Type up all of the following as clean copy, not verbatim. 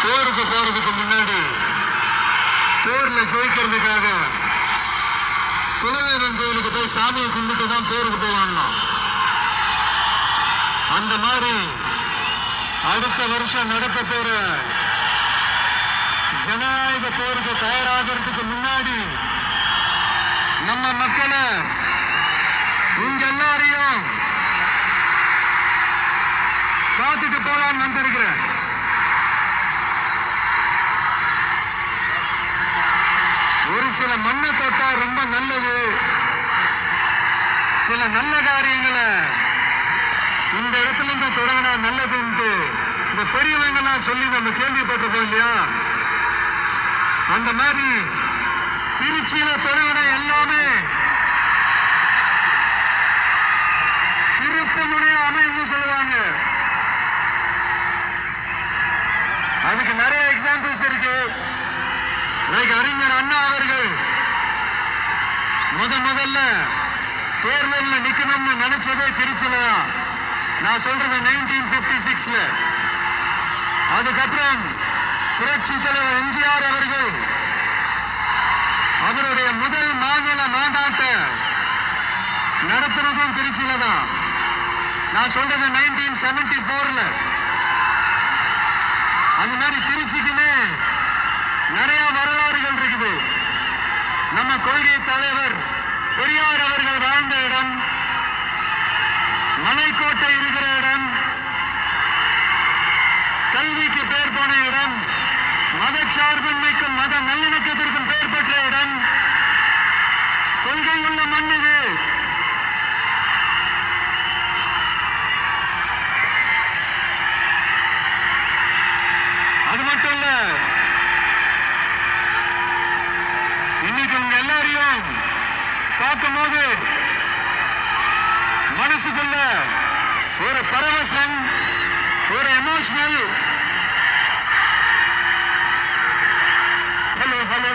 போருக்கு போறதுக்கு முன்னாடி போர்ல ஜெயிக்கிறதுக்காக குலதெய்வம் கோயிலுக்கு போய் சாமியை கும்பிட்டு தான் போருக்கு போவாங்க. அந்த மாதிரி அடுத்த வருஷம் நடக்க போற ஜனநாயக போருக்கு தயாராகிறதுக்கு முன்னாடி நம்ம மக்களை உங்க எல்லாரையும் பார்த்துட்டு போலான்னு வந்திருக்கிறேன். ஒரு சில மண்ணை தொட்டா ரொம்ப நல்லது, சில நல்ல காரியங்களை இந்த இடத்துல இருந்து தொடங்கினா நல்லதுன்ட்டு இந்த பெரியவங்கெல்லாம் சொல்லி நம்ம கேள்விப்பட்டிருக்கோம் இல்லையா? அந்த மாதிரி திருச்சியில தொடங்கின எல்லாமே திருப்பமுனைய அமைன்னு சொல்லுவாங்க. அதுக்கு நிறைய எக்ஸாம்பிள்ஸ் இருக்கு. அறிஞர் அண்ணா அவர்கள் முதல்ல தேர்தல்ல நிக்கணும்னு நினைச்சதே திருச்சியில தான். நான் சொல்றது 1956ல. அதுக்கப்புறம் புரட்சி தலைவர் எம்ஜிஆர் அவர்கள் அவருடைய முதல் மாநில மாநாட்டை நடத்துறதும் திருச்சியில தான். நான் சொல்றது 1974ல. அந்த மாதிரி திருச்சிக்குன்னு நிறைய வரலாறுகள் இருக்குது. நம்ம கொள்கை தலைவர் பெரியார் அவர்கள் வாழ்ந்த இடம், மலைக்கோட்டை இருக்கிற இடம், கல்விக்கு பேர் போன இடம், மதச்சார்பின்மைக்கும் மத நல்லிணக்கத்திற்கும் பெயர் பெற்ற இடம், கொள்கை உள்ள மண் இது. அது மட்டும் இல்ல, இன்னைக்கு உங்க எல்லாரையும் பார்க்கும் போது மனசுக்குள்ள ஒரு பரவசம், ஒரு emotional. Hello hello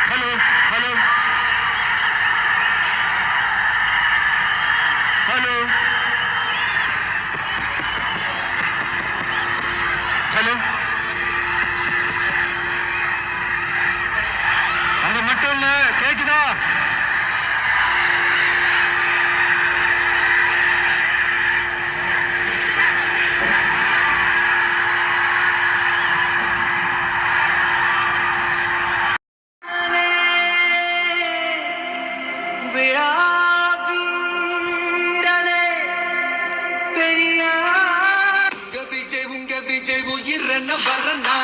hello hello hello hello. அது மட்டும் இல்ல, கேக்குதா? உயிர் என்ன வரனா